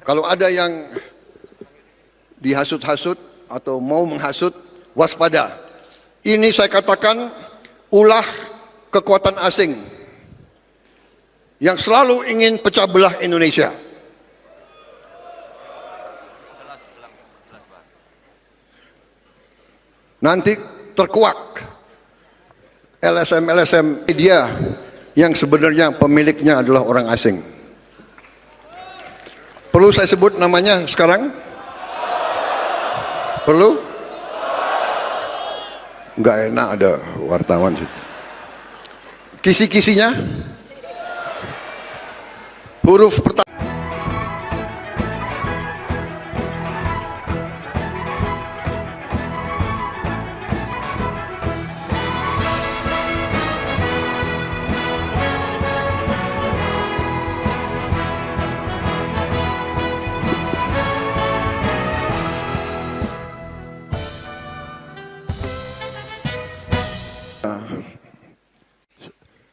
Kalau ada yang dihasut-hasut atau mau menghasut, waspada. Ini saya katakan ulah kekuatan asing yang selalu ingin pecah belah Indonesia. Nanti terkuak LSM dia yang sebenarnya pemiliknya adalah orang asing. Perlu saya sebut namanya sekarang? Perlu? Nggak enak ada wartawan situ. Kisi-kisinya? Huruf pertama.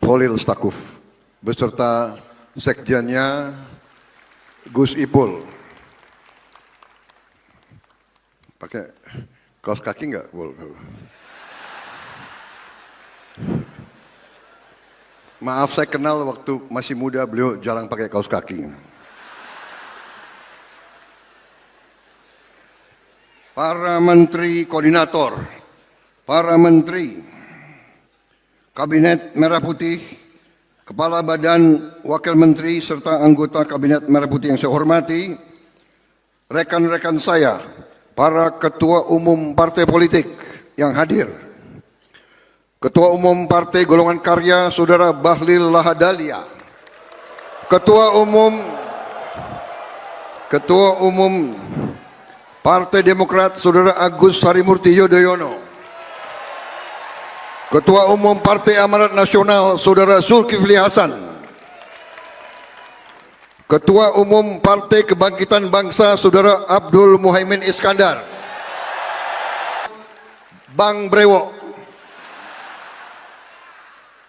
Khalil Stakuf beserta sekjennya Gus Ipul. Pakai kaos kaki nggak? Maaf, saya kenal waktu masih muda beliau jarang pakai kaos kaki. Para menteri koordinator, para menteri Kabinet Merah Putih, Kepala Badan Wakil Menteri serta anggota Kabinet Merah Putih yang saya hormati, rekan-rekan saya, para ketua umum partai politik yang hadir, Ketua Umum Partai Golongan Karya Saudara Bahlil Lahadalia, Ketua Umum Partai Demokrat Saudara Agus Harimurti Yudhoyono, Ketua Umum Partai Amanat Nasional Saudara Zulkifli Hasan, Ketua Umum Partai Kebangkitan Bangsa Saudara Abdul Muhaimin Iskandar, Bang Brewo,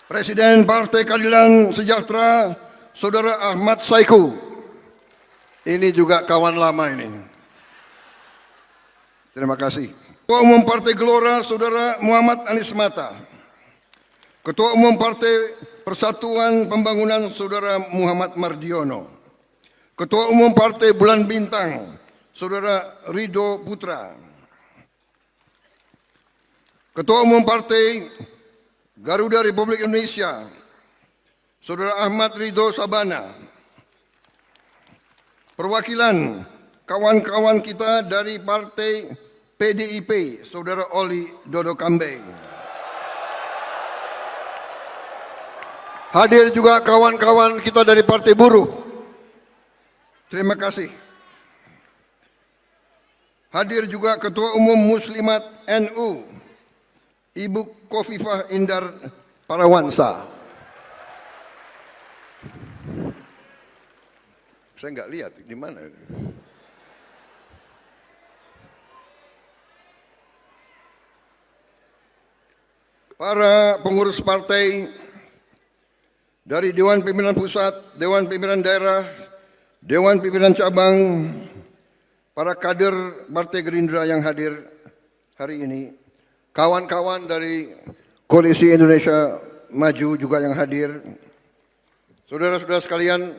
Presiden Partai Keadilan Sejahtera Saudara Ahmad Saiku. Ini juga kawan lama ini. Terima kasih. Ketua Umum Partai Gelora Saudara Muhammad Anies Mata, Ketua Umum Partai Persatuan Pembangunan Saudara Muhammad Mardiono, Ketua Umum Partai Bulan Bintang Saudara Ridho Putra, Ketua Umum Partai Garuda Republik Indonesia Saudara Ahmad Ridho Sabana, perwakilan kawan-kawan kita dari Partai PDIP Saudara Oli Dodo Kambe. Hadir juga kawan-kawan kita dari Partai Buruh. Terima kasih. Hadir juga Ketua Umum Muslimat NU, Ibu Khofifah Indar Parawansa. Saya nggak lihat di mana. Para pengurus partai dari Dewan Pimpinan Pusat, Dewan Pimpinan Daerah, Dewan Pimpinan Cabang, para kader Partai Gerindra yang hadir hari ini, kawan-kawan dari Koalisi Indonesia Maju juga yang hadir, saudara-saudara sekalian,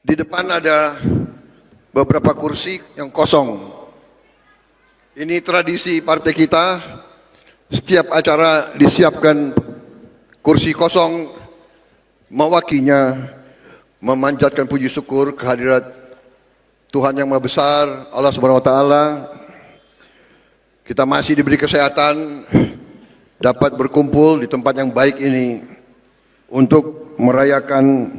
di depan ada beberapa kursi yang kosong. Ini tradisi partai kita, setiap acara disiapkan kursi kosong, mewakilnya memanjatkan puji syukur kehadirat Tuhan Yang Maha Besar, Allah Subhanahu wa taala. Kita masih diberi kesehatan dapat berkumpul di tempat yang baik ini untuk merayakan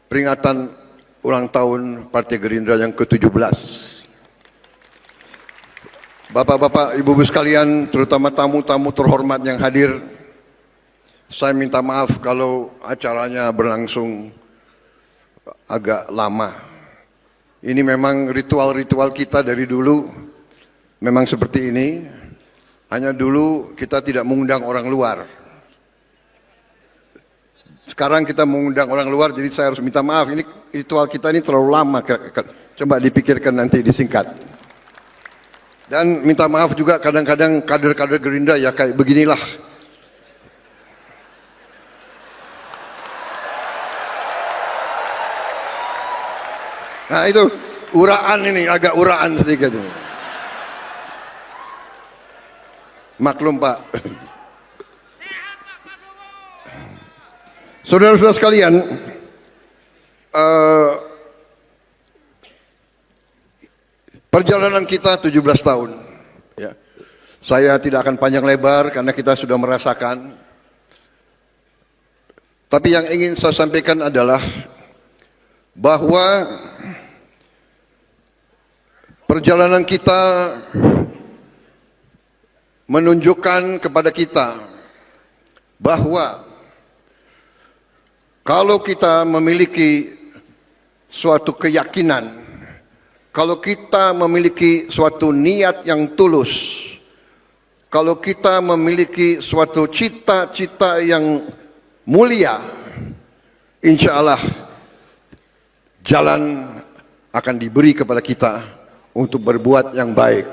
peringatan ulang tahun Partai Gerindra yang ke-17. Bapak-bapak, ibu-ibu sekalian, terutama tamu-tamu terhormat yang hadir, saya minta maaf kalau acaranya berlangsung agak lama. Ini memang ritual-ritual kita dari dulu, memang seperti ini. Hanya dulu kita tidak mengundang orang luar. Sekarang kita mengundang orang luar, jadi saya harus minta maaf. Ini ritual kita ini terlalu lama. Coba dipikirkan nanti disingkat. Dan minta maaf juga kadang-kadang kader-kader Gerindra ya kayak beginilah. Nah itu uraan ini, agak uraan sedikit ini. Maklum Pak. Saudara-saudara sekalian, perjalanan kita 17 tahun. Ya. Saya tidak akan panjang lebar karena kita sudah merasakan. Tapi yang ingin saya sampaikan adalah bahwa perjalanan kita menunjukkan kepada kita bahwa kalau kita memiliki suatu keyakinan, kalau kita memiliki suatu niat yang tulus, kalau kita memiliki suatu cita-cita yang mulia, insya Allah jalan akan diberi kepada kita untuk berbuat yang baik.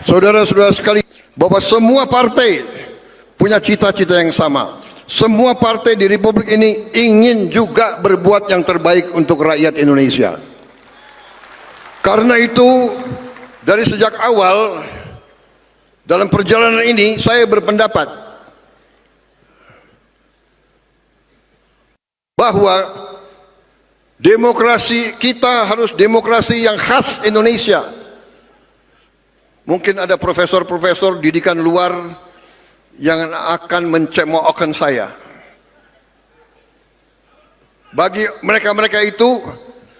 Saudara-saudara sekalian, bahwa semua partai punya cita-cita yang sama. Semua partai di Republik ini ingin juga berbuat yang terbaik untuk rakyat Indonesia. Karena itu, dari sejak awal dalam perjalanan ini saya berpendapat bahwa demokrasi kita harus demokrasi yang khas Indonesia. Mungkin ada profesor-profesor didikan luar yang akan mencemoohkan saya. Bagi mereka-mereka itu,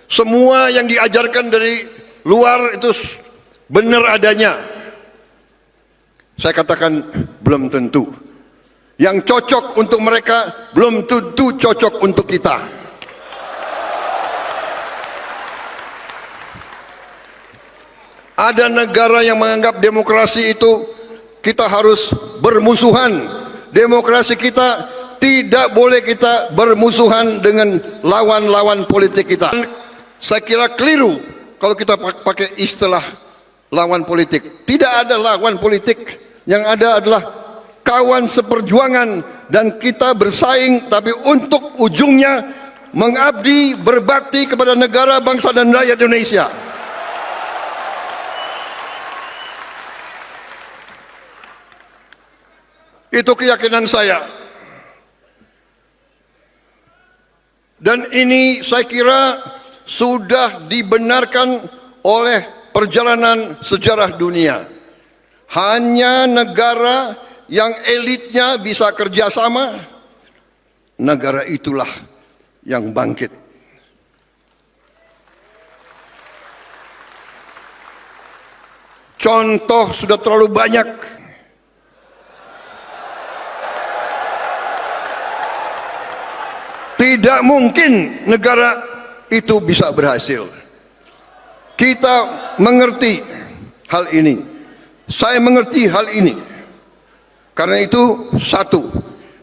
semua yang diajarkan dari luar itu benar adanya. Saya katakan belum tentu. Yang cocok untuk mereka belum tentu cocok untuk kita. Ada negara yang menganggap demokrasi itu kita harus bermusuhan. Demokrasi kita tidak boleh kita bermusuhan dengan lawan-lawan politik kita. Saya kira keliru kalau kita pakai istilah lawan politik. Tidak ada lawan politik, yang ada adalah kawan seperjuangan, dan kita bersaing tapi untuk ujungnya mengabdi, berbakti kepada negara, bangsa dan rakyat Indonesia. Itu keyakinan saya. Dan ini saya kira sudah dibenarkan oleh perjalanan sejarah dunia. Hanya negara yang elitnya bisa kerjasama, negara itulah yang bangkit. Contoh sudah terlalu banyak. Tidak mungkin negara itu bisa berhasil. Kita mengerti hal ini. Saya mengerti hal ini. Karena itu, satu,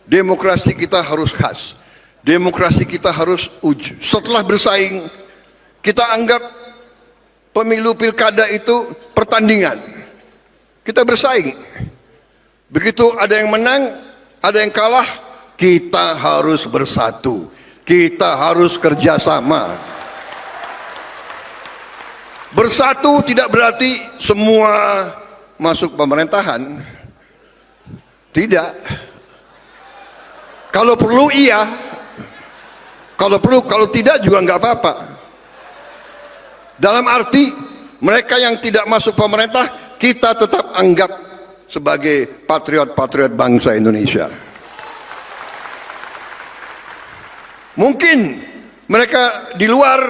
demokrasi kita harus khas. Demokrasi kita harus setelah bersaing, kita anggap pemilu pilkada itu pertandingan. Kita bersaing. Begitu ada yang menang, ada yang kalah, kita harus bersatu. Kita harus kerjasama. Bersatu tidak berarti semua masuk pemerintahan. Tidak. Kalau perlu iya. Kalau perlu, kalau tidak juga nggak apa-apa. Dalam arti mereka yang tidak masuk pemerintah, kita tetap anggap sebagai patriot-patriot bangsa Indonesia. Mungkin mereka di luar,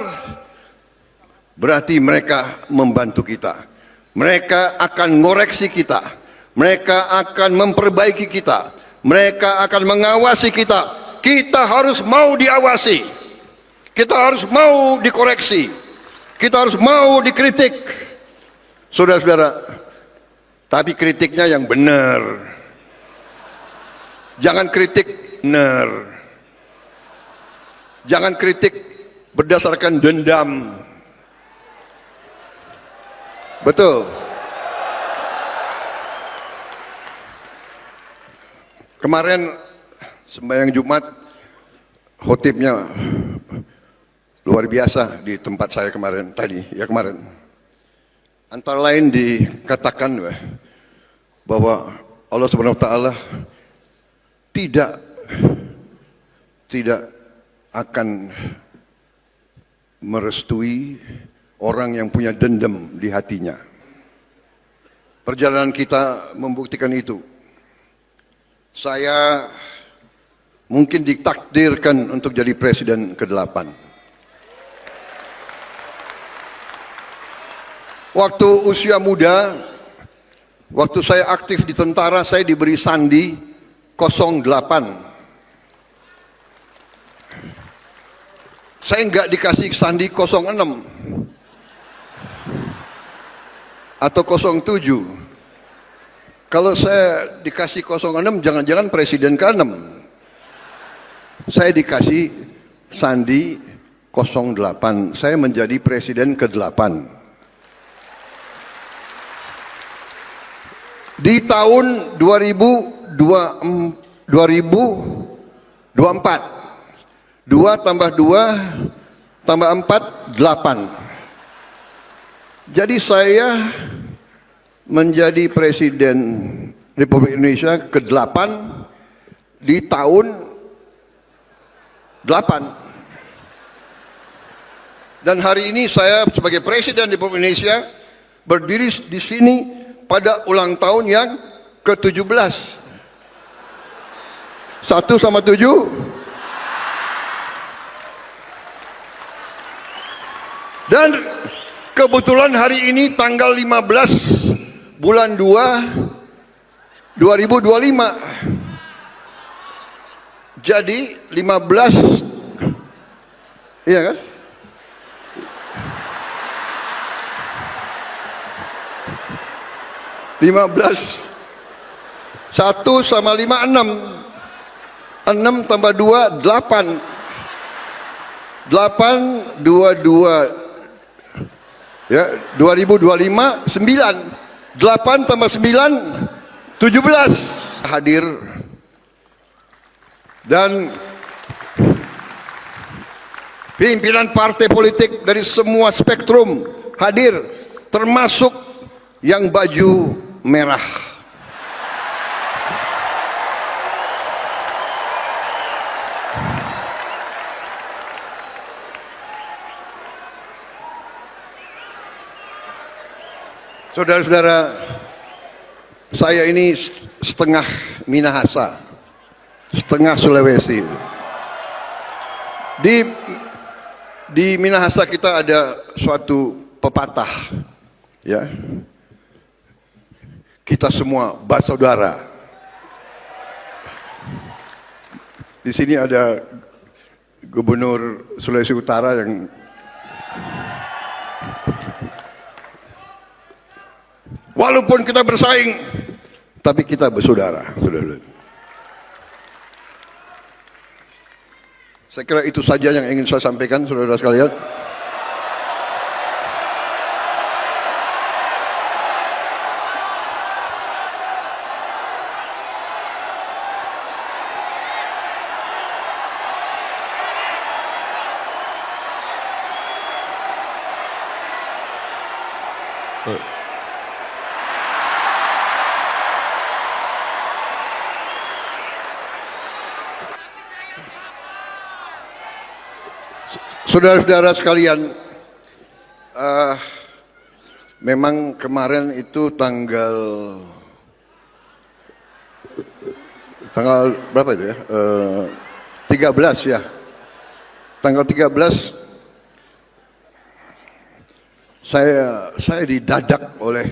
berarti mereka membantu kita. Mereka akan ngoreksi kita. Mereka akan memperbaiki kita. Mereka akan mengawasi kita. Kita harus mau diawasi. Kita harus mau dikoreksi. Kita harus mau dikritik. Saudara-saudara, tapi kritiknya yang benar. Jangan kritik benar. Jangan kritik berdasarkan dendam. Betul. Kemarin sembahyang Jumat, khotibnya luar biasa di tempat saya kemarin, kemarin. Antara lain dikatakan bahwa Allah Subhanahu wa taala tidak akan merestui orang yang punya dendam di hatinya. Perjalanan kita membuktikan itu. Saya mungkin ditakdirkan untuk jadi presiden ke-8. Waktu usia muda, waktu saya aktif di tentara, saya diberi sandi 08. Saya nggak dikasih sandi 06 atau 07. Kalau saya dikasih 06, jangan-jangan presiden ke-6. Saya dikasih sandi 08. Saya menjadi presiden ke-8. Di tahun 2024. 2 tambah 2 tambah 4, 8. Jadi saya menjadi Presiden Republik Indonesia ke-8 di tahun 8. Dan hari ini saya sebagai Presiden Republik Indonesia berdiri di sini pada ulang tahun yang ke-17. 1 sama 7. Dan kebetulan hari ini tanggal 15 bulan 2 2025. Jadi 15, iya kan? Satu sama 5, 6. 6 tambah 2, 8. 8, 2, ya, 2025, 9. 8 tambah 9, 17. Hadir. Dan pimpinan partai politik dari semua spektrum hadir, termasuk yang baju merah. Saudara-saudara, saya ini setengah Minahasa, setengah Sulawesi. Di Minahasa kita ada suatu pepatah, ya. Kita semua bersaudara. Di sini ada Gubernur Sulawesi Utara yang walaupun kita bersaing, tapi kita bersaudara, saudara. Saya kira itu saja yang ingin saya sampaikan, saudara sekalian. Saudara-saudara sekalian, memang kemarin itu tanggal berapa itu ya? 13 ya. Tanggal 13 saya didadak oleh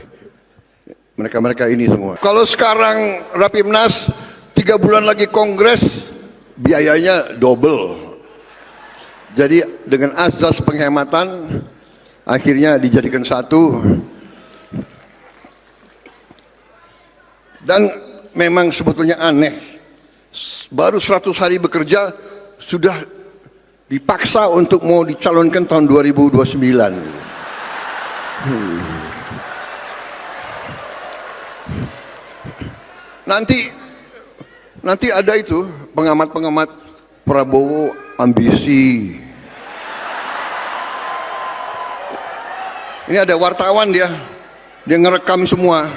mereka-mereka ini semua. Kalau sekarang Rapimnas 3 bulan lagi kongres, biayanya double. Jadi dengan azas penghematan akhirnya dijadikan satu. Dan memang sebetulnya aneh baru 100 hari bekerja sudah dipaksa untuk mau dicalonkan tahun 2029. Nanti ada itu pengamat-pengamat Prabowo ambisi. Ini ada wartawan dia ngerekam semua,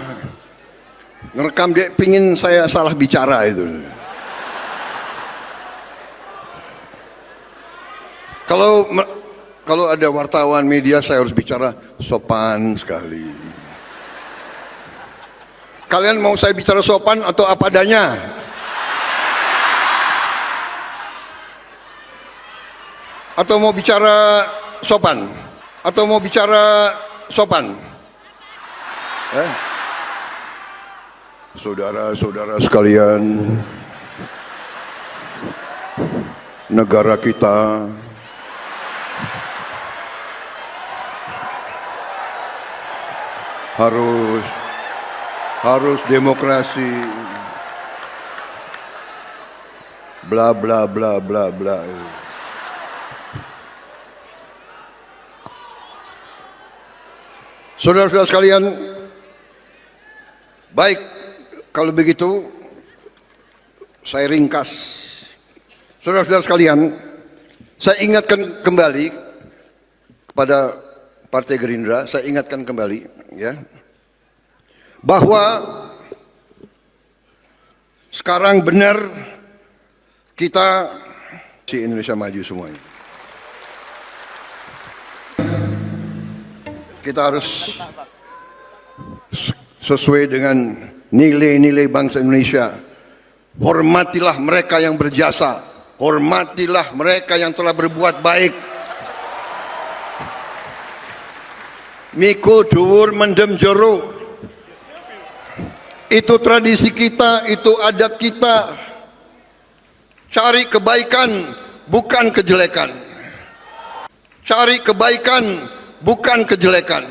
ngerekam, dia pingin saya salah bicara itu. Kalau ada wartawan media saya harus bicara sopan sekali. Kalian mau saya bicara sopan atau apa adanya? Atau mau bicara sopan? Atau mau bicara sopan? Saudara-saudara sekalian, negara kita harus demokrasi, bla bla bla bla bla. Saudara-saudara sekalian, baik, kalau begitu saya ringkas. Saudara-saudara sekalian, saya ingatkan kembali kepada Partai Gerindra, saya ingatkan kembali ya, bahwa sekarang benar kita si Indonesia Maju semuanya. Kita harus sesuai dengan nilai-nilai bangsa Indonesia. Hormatilah mereka yang berjasa, hormatilah mereka yang telah berbuat baik. Mikul dhuwur mendem jero. Itu tradisi kita, itu adat kita. Cari kebaikan, bukan kejelekan. Cari kebaikan, bukan kejelekan.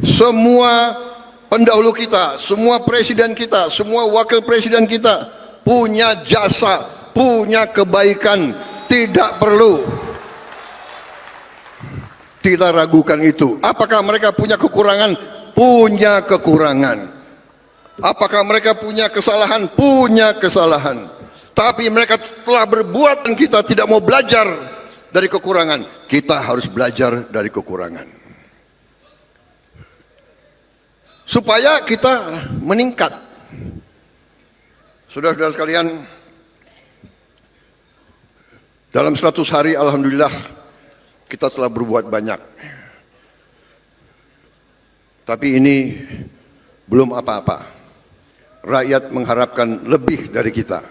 Semua pendahulu kita, semua presiden kita, semua wakil presiden kita punya jasa, punya kebaikan. Tidak perlu kita ragukan itu. Apakah mereka punya kekurangan? Punya kekurangan. Apakah mereka punya kesalahan? Punya kesalahan. Tapi mereka telah berbuat dan kita tidak mau belajar dari kekurangan. Kita harus belajar dari kekurangan. Supaya kita meningkat. Saudara-saudara sekalian, dalam 100 hari alhamdulillah kita telah berbuat banyak. Tapi ini belum apa-apa. Rakyat mengharapkan lebih dari kita.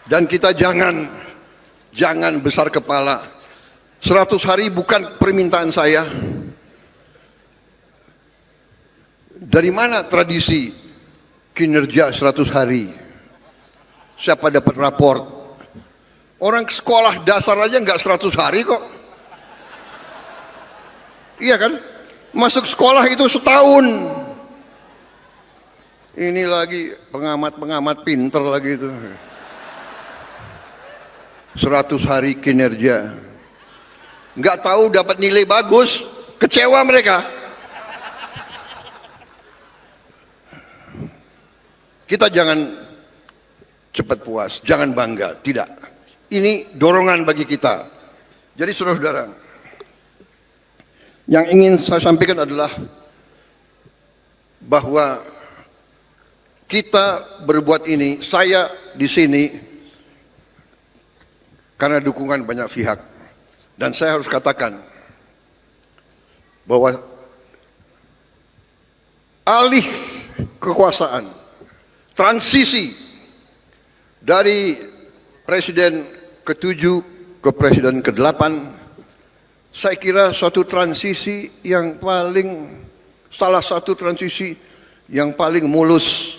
Dan kita jangan besar kepala. 100 hari bukan permintaan saya. Dari mana tradisi kinerja 100 hari? Siapa dapat raport? Orang sekolah dasar aja nggak 100 hari kok. Iya kan? Masuk sekolah itu setahun. Ini lagi pengamat-pengamat pinter lagi itu. 100 hari kinerja. Nggak tahu dapat nilai bagus, kecewa mereka. Kita jangan cepat puas, jangan bangga, tidak. Ini dorongan bagi kita. Jadi saudara-saudara, yang ingin saya sampaikan adalah bahwa kita berbuat ini, saya di sini karena dukungan banyak pihak. Dan saya harus katakan bahwa alih kekuasaan, transisi dari presiden ke-7 ke presiden ke-8, saya kira suatu transisi yang salah satu transisi yang paling mulus.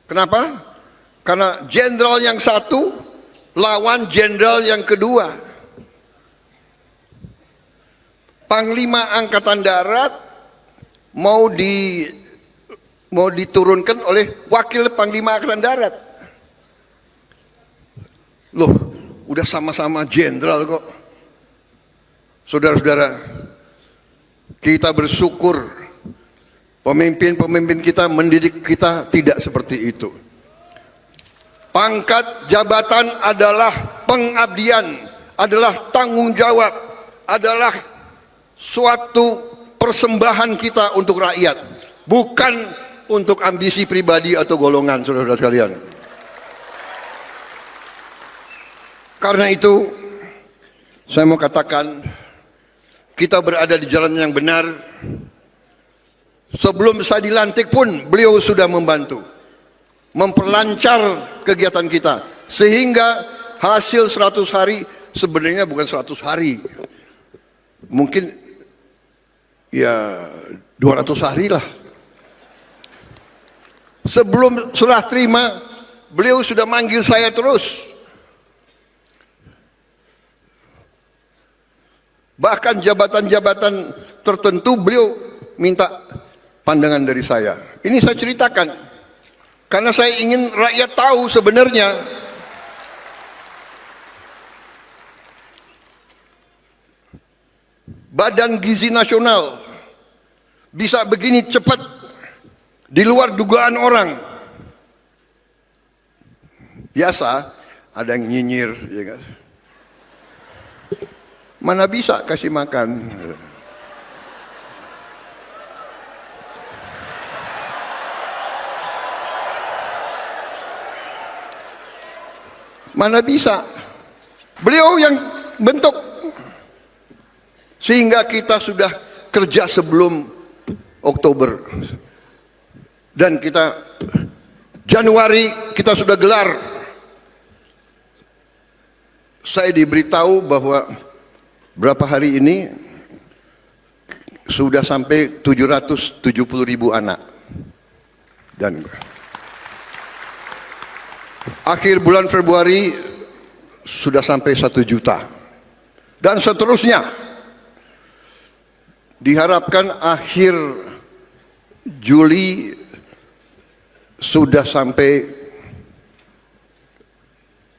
Kenapa? Karena jenderal yang satu lawan jenderal yang kedua. Panglima Angkatan Darat mau diturunkan oleh Wakil Panglima Angkatan Darat. Loh, udah sama-sama jenderal kok. Saudara-saudara, kita bersyukur pemimpin-pemimpin kita mendidik kita tidak seperti itu. Pangkat jabatan adalah pengabdian, adalah tanggung jawab, adalah suatu persembahan kita untuk rakyat, bukan untuk ambisi pribadi atau golongan, saudara-saudara sekalian. Karena itu, saya mau katakan, kita berada di jalan yang benar. Sebelum saya dilantik pun, beliau sudah membantu, memperlancar kegiatan kita, sehingga hasil 100 hari sebenarnya bukan 100 hari, mungkin ya 200 hari lah. Sebelum serah terima, beliau sudah manggil saya terus. Bahkan jabatan-jabatan tertentu beliau minta pandangan dari saya. Ini saya ceritakan karena saya ingin rakyat tahu sebenarnya Badan Gizi Nasional bisa begini cepat, di luar dugaan orang. Biasa ada yang nyinyir, ya kan? Mana bisa kasih makan? Mana bisa? Beliau yang bentuk. Sehingga kita sudah kerja sebelum Oktober. Dan kita Januari kita sudah gelar. Saya diberitahu bahwa berapa hari ini sudah sampai 770.000 anak. Dan akhir bulan Februari sudah sampai 1 juta. Dan seterusnya. Diharapkan akhir Juli sudah sampai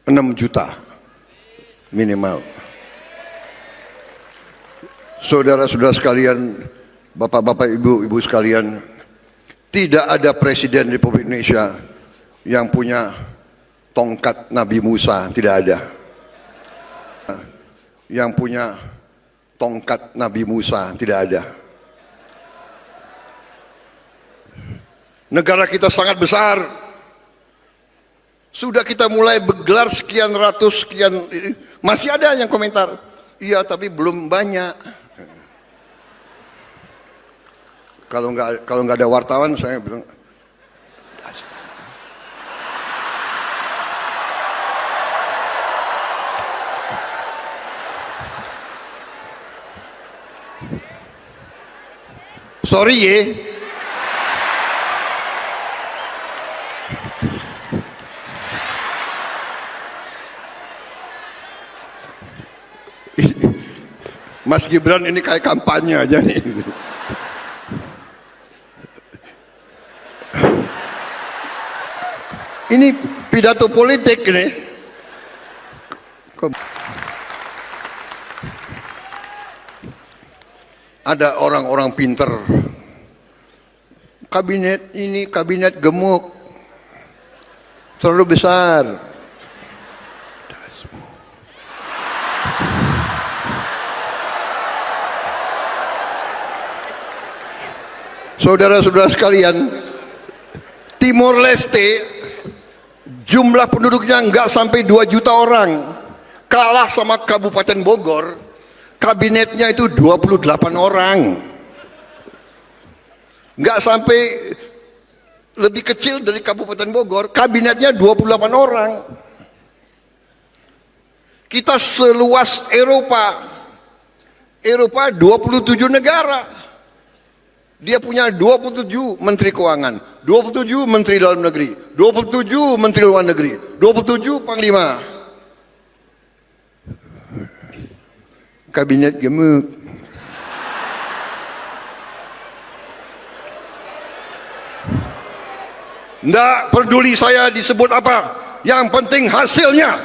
6 juta minimal. Saudara-saudara sekalian, bapak-bapak, ibu-ibu sekalian, tidak ada presiden Republik Indonesia yang punya tongkat Nabi Musa, tidak ada. Yang punya tongkat Nabi Musa, tidak ada. Negara kita sangat besar. Sudah kita mulai bergelar sekian ratus, sekian, masih ada yang komentar, iya tapi belum banyak. Kalau nggak ada wartawan, saya bilang, sorry ya. Mas Gibran ini kayak kampanye aja nih. Ini pidato politik nih. Ada orang-orang pinter. Kabinet ini kabinet gemuk. Terlalu besar. Saudara-saudara sekalian, Timor Leste jumlah penduduknya nggak sampai 2 juta orang, kalah sama Kabupaten Bogor, kabinetnya itu 28 orang, nggak sampai, lebih kecil dari Kabupaten Bogor, kabinetnya 28 orang. Kita seluas Eropa 27 negara. Dia punya 27 menteri keuangan, 27 menteri dalam negeri, 27 menteri luar negeri, 27 panglima. Kabinet gemuk. Tidak peduli saya disebut apa, yang penting hasilnya.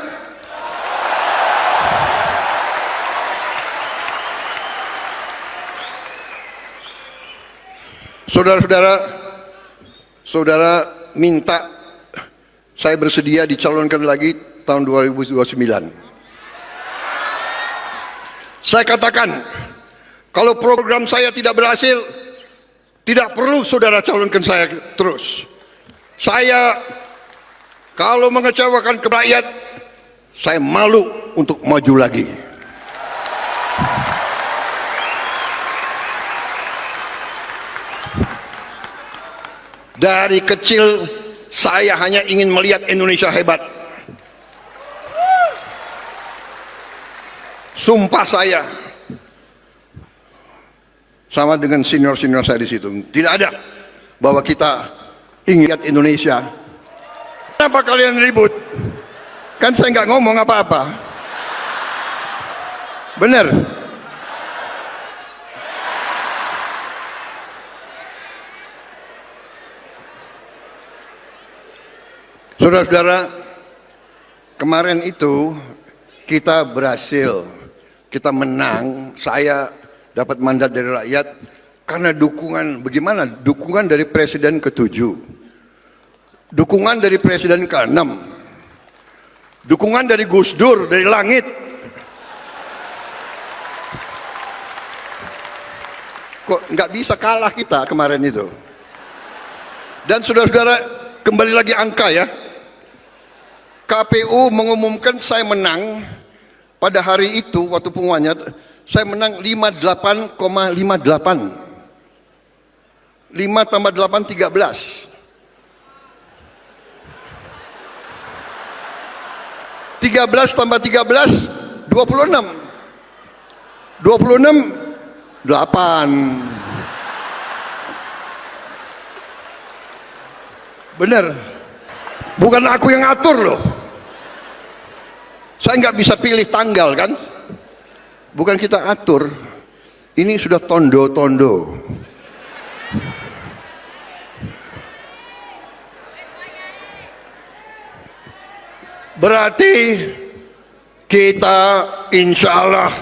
Saudara-saudara, saudara minta saya bersedia dicalonkan lagi tahun 2029. Saya katakan, kalau program saya tidak berhasil, tidak perlu saudara calonkan saya terus. Saya kalau mengecewakan rakyat, saya malu untuk maju lagi. Dari kecil saya hanya ingin melihat Indonesia hebat. Sumpah saya, sama dengan senior-senior saya di situ, tidak ada bahwa kita ingin lihat Indonesia. Kenapa kalian ribut? Kan saya nggak ngomong apa-apa. Benar. Saudara-saudara, kemarin itu kita berhasil, kita menang, saya dapat mandat dari rakyat karena dukungan, bagaimana? Dukungan dari Presiden ke-7, dukungan dari Presiden ke-6, dukungan dari Gus Dur, dari langit. Kok nggak bisa kalah kita kemarin itu? Dan saudara-saudara, kembali lagi angka ya. KPU mengumumkan saya menang pada hari itu, waktu pengumumannya saya menang 58,58. 5 tambah 8, 13. 13 tambah 13, 26. 26, 8. Benar. Bukan aku yang atur loh. Saya nggak bisa pilih tanggal kan. Bukan kita atur. Ini sudah tondo-tondo. Berarti kita insya Allah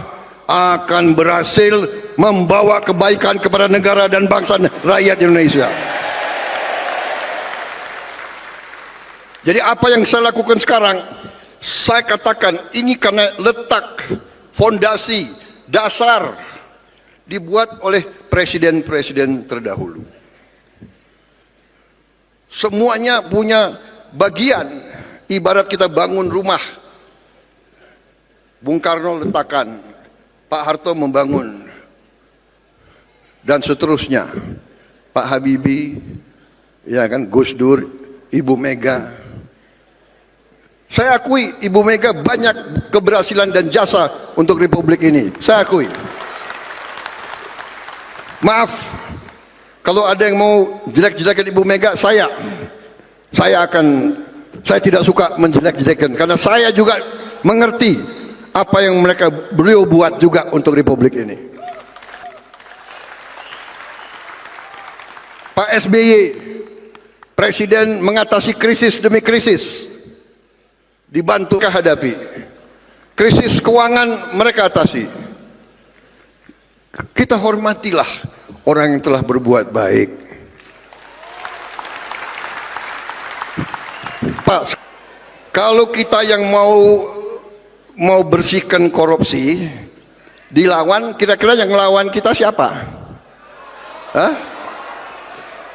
akan berhasil membawa kebaikan kepada negara dan bangsa rakyat Indonesia. Jadi apa yang saya lakukan sekarang, saya katakan ini karena letak fondasi dasar dibuat oleh presiden-presiden terdahulu. Semuanya punya bagian, ibarat kita bangun rumah. Bung Karno letakkan, Pak Harto membangun, dan seterusnya. Pak Habibie, ya kan, Gus Dur, Ibu Mega. Saya akui Ibu Mega banyak keberhasilan dan jasa untuk Republik ini. Saya akui. Maaf, kalau ada yang mau jelek-jelekan Ibu Mega, saya tidak suka menjelek-jelekan, karena saya juga mengerti apa yang beliau buat juga untuk Republik ini. Pak SBY, Presiden mengatasi krisis demi krisis, dibantu hadapi. Krisis keuangan mereka atasi. Kita hormatilah orang yang telah berbuat baik. Pak, kalau kita yang mau bersihkan korupsi, dilawan, kira-kira yang lawan kita siapa? Hah?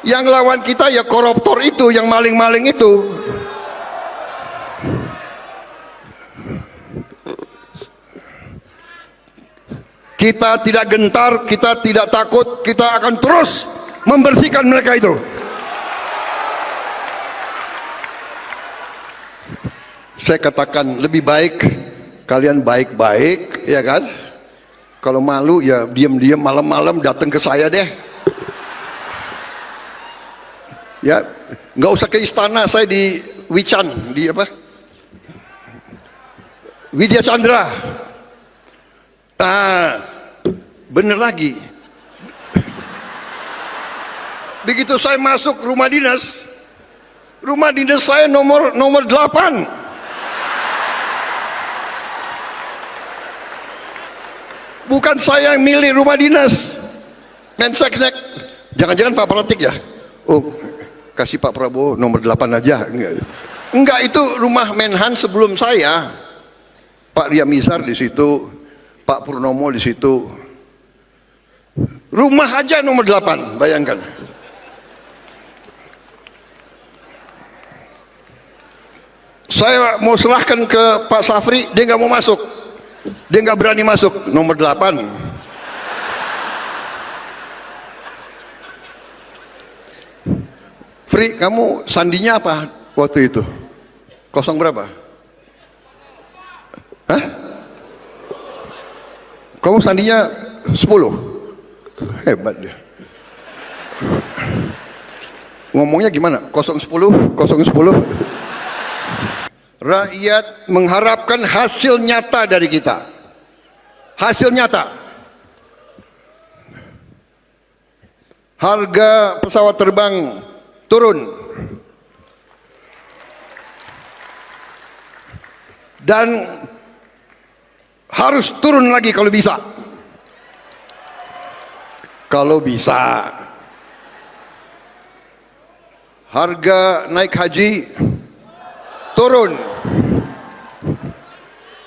Yang lawan kita ya koruptor itu, yang maling-maling itu. Kita tidak gentar, kita tidak takut, kita akan terus membersihkan mereka itu. Saya katakan lebih baik kalian baik-baik, ya kan? Kalau malu ya diam-diam malam-malam datang ke saya deh. Ya, nggak usah ke istana, saya di Wican, di apa? Widya Chandra. Bener lagi. Begitu saya masuk rumah dinas, Rumah dinas saya nomor 8. Bukan saya yang milih rumah dinas. Menseknek. Jangan-jangan Pak Pratik ya? Oh, kasih Pak Prabowo nomor 8 aja. Enggak, itu rumah Menhan sebelum saya. Pak Riamizar di situ, Pak Purnomo di situ. Rumah aja nomor 8, bayangkan. Saya mau serahkan ke Pak Safri, dia nggak mau masuk. Dia nggak berani masuk, nomor 8. Fri, kamu sandinya apa waktu itu? Kosong berapa? Hah? Kamu sandinya 10? Hebat dia. Ngomongnya gimana? 010? 010? Rakyat mengharapkan hasil nyata dari kita. Hasil nyata. Harga pesawat terbang turun. Dan harus turun lagi kalau bisa. Kalau bisa. Harga naik haji turun.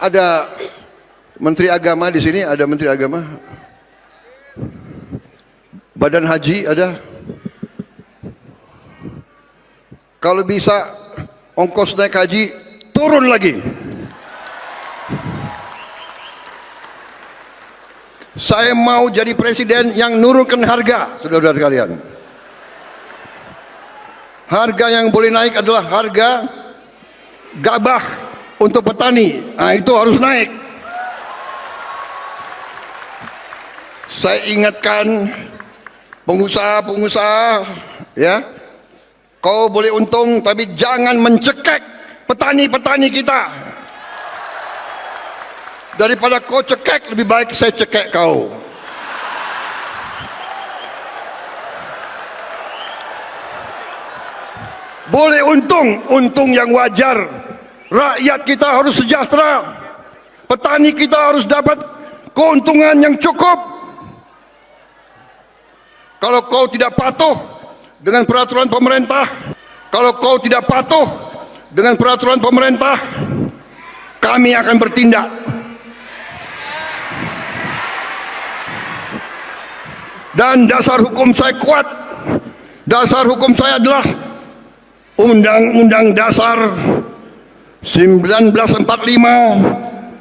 Ada Menteri Agama di sini, ada Menteri Agama. Badan Haji ada. Kalau bisa ongkos naik haji turun lagi. Saya mau jadi presiden yang nurunkan harga, saudara-saudara sekalian. Harga yang boleh naik adalah harga gabah untuk petani. Nah, itu harus naik. Saya ingatkan pengusaha-pengusaha, ya, kau boleh untung tapi jangan mencekek petani-petani kita. Daripada kau cekek, lebih baik saya cekek kau. Boleh untung yang wajar. Rakyat kita harus sejahtera. Petani kita harus dapat keuntungan yang cukup. Kalau kau tidak patuh dengan peraturan pemerintah, kami akan bertindak. Dan dasar hukum saya kuat. Dasar hukum saya adalah Undang-Undang Dasar 1945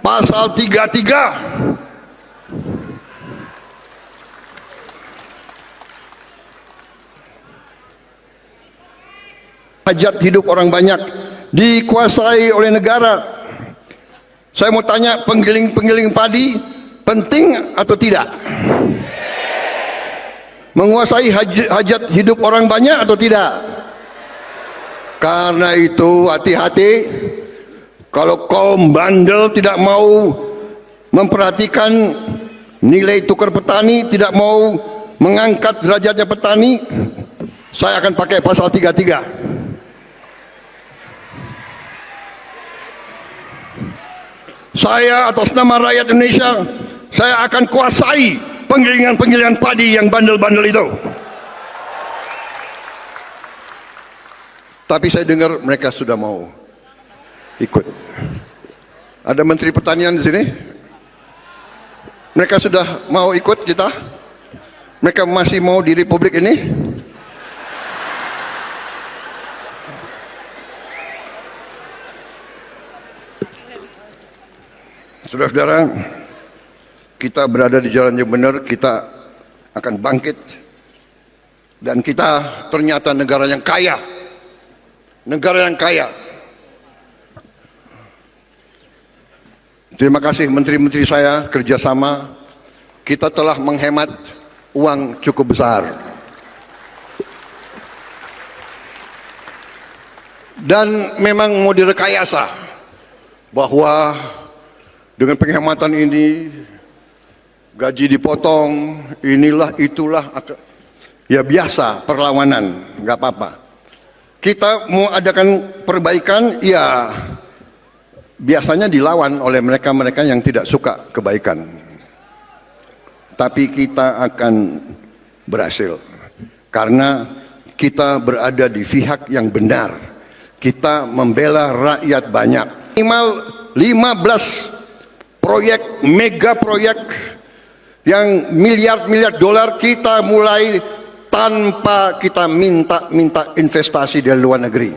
Pasal 33. Hajat hidup orang banyak dikuasai oleh negara. Saya mau tanya, penggiling-penggiling padi penting atau tidak? Menguasai hajat hidup orang banyak atau tidak? Karena itu hati-hati. Kalau kaum bandel tidak mau memperhatikan nilai tukar petani, tidak mau mengangkat derajatnya petani, saya akan pakai pasal 33. Saya atas nama rakyat Indonesia, saya akan kuasai penggilingan-penggilingan padi yang bandel-bandel itu. Tapi saya dengar mereka sudah mau ikut. Ada Menteri Pertanian di sini. Mereka sudah mau ikut kita. Mereka masih mau di Republik ini. Saudara-saudara, kita berada di jalan yang benar, kita akan bangkit. Dan kita ternyata negara yang kaya. Negara yang kaya. Terima kasih menteri-menteri saya, kerjasama. Kita telah menghemat uang cukup besar. Dan memang mau direkayasa bahwa dengan penghematan ini gaji dipotong, inilah itulah, ya biasa perlawanan, nggak apa-apa. kita mau adakan perbaikan, ya biasanya dilawan oleh mereka-mereka yang tidak suka kebaikan. Tapi kita akan berhasil karena kita berada di pihak yang benar. Kita membela rakyat banyak. Minimal 15 proyek, mega proyek yang miliar-miliar dolar kita mulai tanpa kita minta investasi dari luar negeri.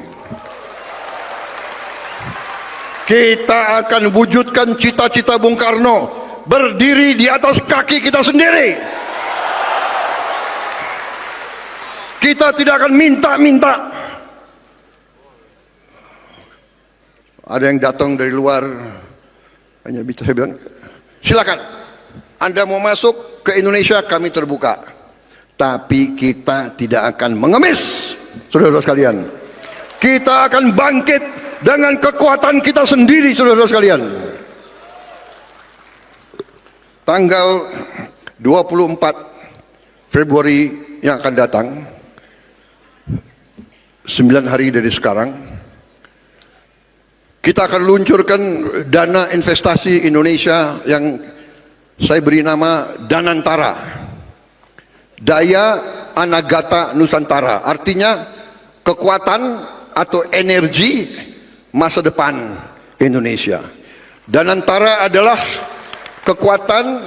Kita akan wujudkan cita-cita Bung Karno, berdiri di atas kaki kita sendiri. Kita tidak akan minta-minta. Ada yang datang dari luar, hanya bisa saya bilang, silakan, Anda mau masuk ke Indonesia, kami terbuka. Tapi kita tidak akan mengemis, saudara-saudara sekalian. Kita akan bangkit dengan kekuatan kita sendiri, saudara-saudara sekalian. Tanggal 24 Februari yang akan datang, 9 hari dari sekarang, kita akan luncurkan dana investasi Indonesia yang saya beri nama Danantara. Daya Anagata Nusantara, artinya kekuatan atau energi masa depan Indonesia. Danantara adalah kekuatan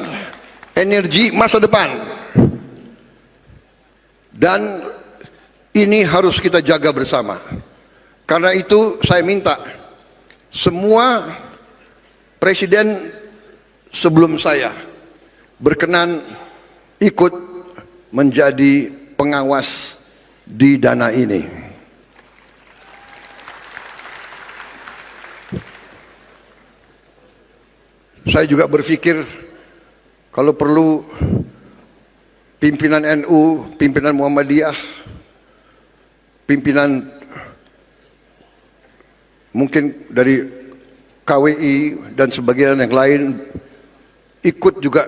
energi masa depan, dan ini harus kita jaga bersama. Karena itu saya minta semua presiden sebelum saya berkenan ikut menjadi pengawas di dana ini. Saya juga berpikir kalau perlu pimpinan NU, pimpinan Muhammadiyah, pimpinan mungkin dari KWI dan sebagian yang lain ikut juga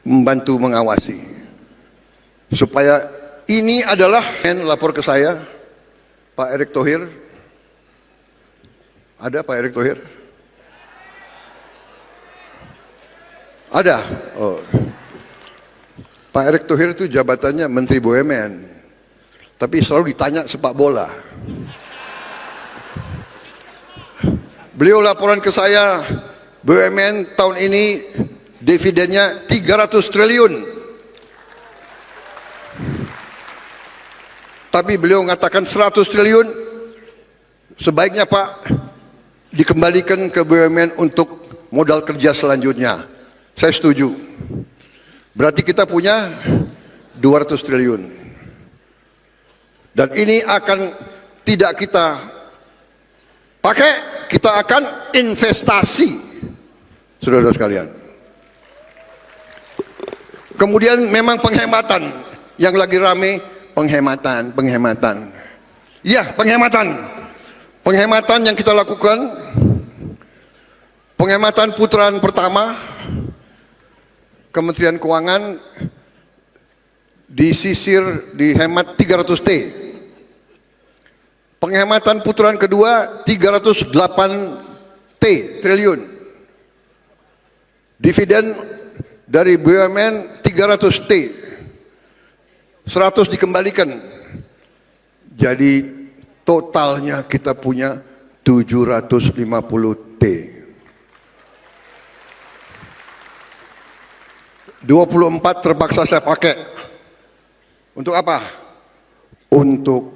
membantu mengawasi, supaya ini adalah lapor ke saya, Pak Erick Thohir. Ada Pak Erick Thohir? Ada. Oh. Pak Erick Thohir itu jabatannya Menteri BUMN, tapi selalu ditanya sepak bola. Beliau laporan ke saya, BUMN tahun ini dividennya 300 triliun. Tapi beliau mengatakan 100 triliun sebaiknya Pak dikembalikan ke BUMN untuk modal kerja selanjutnya. Saya setuju. Berarti kita punya 200 triliun. Dan ini akan tidak kita pakai, kita akan investasi, saudara-saudara sekalian. Kemudian memang penghematan yang lagi rame, penghematan. Iya, penghematan yang kita lakukan, penghematan putaran pertama, Kementerian Keuangan disisir dihemat 300 T. Penghematan putaran kedua 308 triliun. Dividen dari BUMN 300 T. 100 dikembalikan. Jadi totalnya kita punya 750 T. 24 terpaksa saya pakai. Untuk apa? Untuk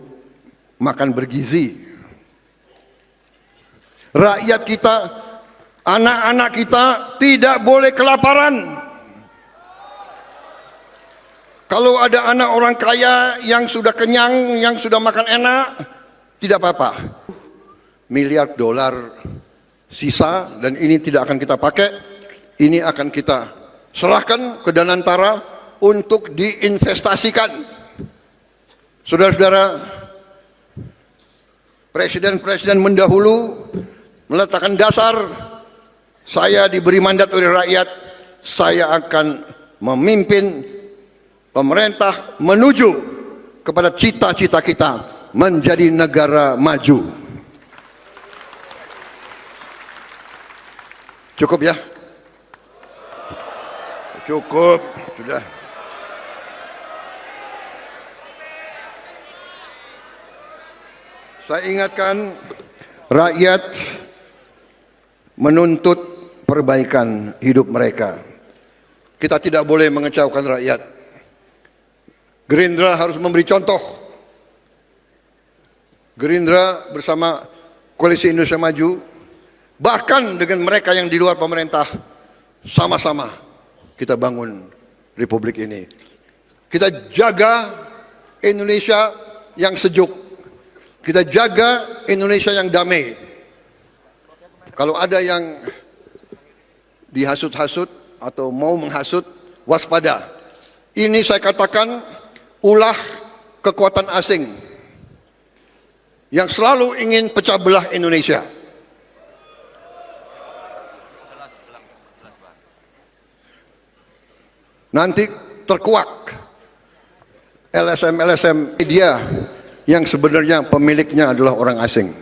makan bergizi. Rakyat kita, anak-anak kita tidak boleh kelaparan. Kalau ada anak orang kaya yang sudah kenyang, yang sudah makan enak, tidak apa-apa. Miliar dolar sisa, dan ini tidak akan kita pakai. Ini akan kita serahkan ke Danantara untuk diinvestasikan. Saudara-saudara, presiden-presiden mendahulu meletakkan dasar, saya diberi mandat oleh rakyat, saya akan memimpin pemerintah menuju kepada cita-cita kita, menjadi negara maju. Cukup ya? Cukup, sudah. Saya ingatkan, rakyat menuntut perbaikan hidup mereka. Kita tidak boleh mengecewakan rakyat. Gerindra harus memberi contoh. Gerindra bersama Koalisi Indonesia Maju, bahkan dengan mereka yang di luar pemerintah, sama-sama kita bangun Republik ini. Kita jaga Indonesia yang sejuk. Kita jaga Indonesia yang damai. Kalau ada yang dihasut-hasut atau mau menghasut, waspada. Ini saya katakan ulah kekuatan asing yang selalu ingin pecah belah Indonesia. Nanti terkuak LSM media yang sebenarnya pemiliknya adalah orang asing.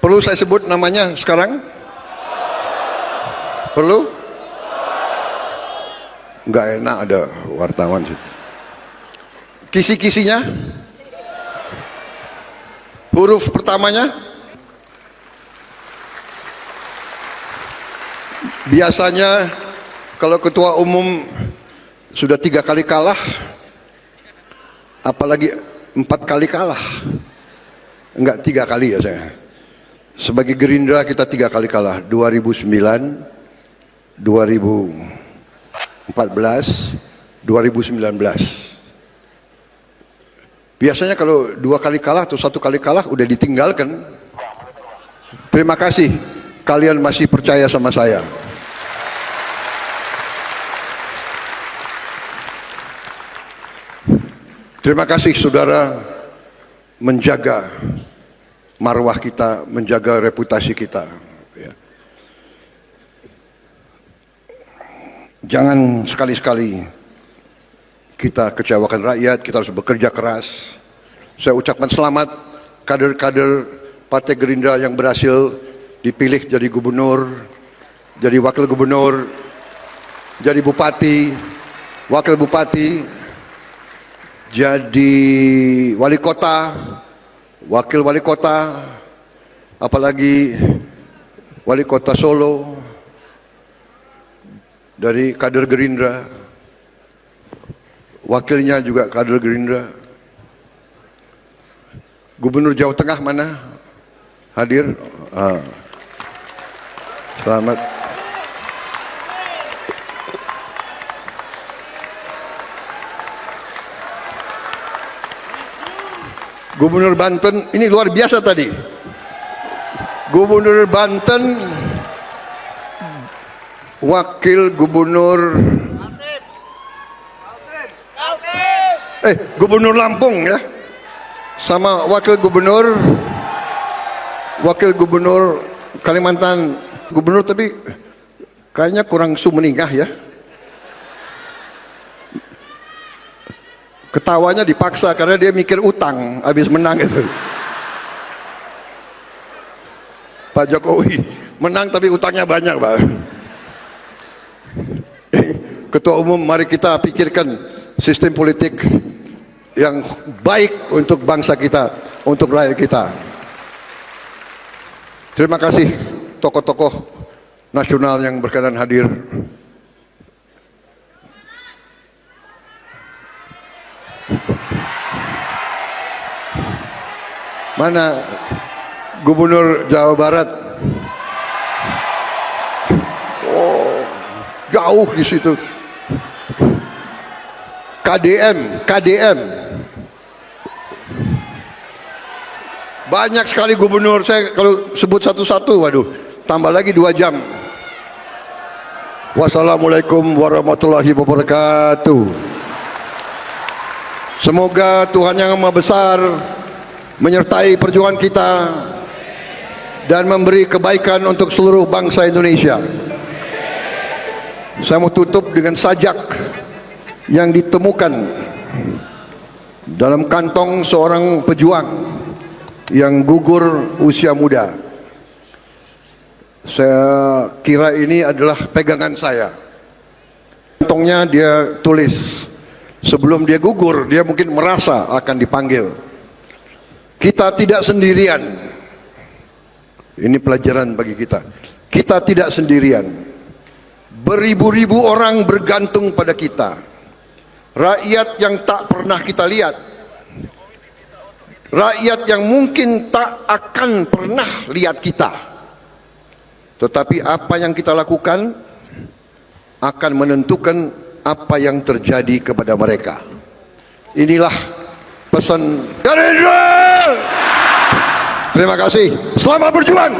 Perlu saya sebut namanya sekarang? Perlu? Enggak enak ada wartawan situ. Kisi-kisinya? Huruf pertamanya? Biasanya kalau ketua umum sudah 3 kali kalah, apalagi 4 kali kalah, enggak 3 kali ya saya. Sebagai Gerindra kita 3 kali kalah, 2009, 2014, 2019. Biasanya kalau 2 kali kalah atau 1 kali kalah udah ditinggalkan. Terima kasih kalian masih percaya sama saya. Terima kasih saudara menjaga marwah kita, menjaga reputasi kita. Jangan sekali-sekali kita kecewakan rakyat, kita harus bekerja keras. Saya ucapkan selamat kader-kader Partai Gerindra yang berhasil dipilih jadi gubernur, jadi wakil gubernur, jadi bupati, wakil bupati, jadi wali kota, wakil wali kota, apalagi wali kota Solo dari kader Gerindra, wakilnya juga kader Gerindra. Gubernur Jawa Tengah mana? Hadir? Selamat. Gubernur Banten, ini luar biasa tadi. Gubernur Banten, wakil gubernur, gubernur Lampung ya, sama wakil gubernur Kalimantan, gubernur tapi kayaknya kurang sumeningah ya. Ketawanya dipaksa karena dia mikir utang habis menang itu. Pak Jokowi menang tapi utangnya banyak, Pak. Ketua umum, mari kita pikirkan sistem politik yang baik untuk bangsa kita, untuk rakyat kita. Terima kasih tokoh-tokoh nasional yang berkenan hadir. Mana Gubernur Jawa Barat? Oh, jauh di situ. KDM. Banyak sekali gubernur. Saya kalau sebut satu-satu, waduh, tambah lagi 2 jam. Wassalamualaikum warahmatullahi wabarakatuh. Semoga Tuhan Yang Maha Besar menyertai perjuangan kita dan memberi kebaikan untuk seluruh bangsa Indonesia. Saya mau tutup dengan sajak yang ditemukan dalam kantong seorang pejuang yang gugur usia muda. Saya kira ini adalah pegangan saya. Kantongnya dia tulis, sebelum dia gugur, dia mungkin merasa akan dipanggil. Kita tidak sendirian. Ini pelajaran bagi kita. Kita tidak sendirian. Beribu-ribu orang bergantung pada kita. Rakyat yang tak pernah kita lihat. Rakyat yang mungkin tak akan pernah lihat kita. Tetapi apa yang kita lakukan akan menentukan apa yang terjadi kepada mereka. Inilah pesan Gerindra. Terima kasih. Selamat berjuang.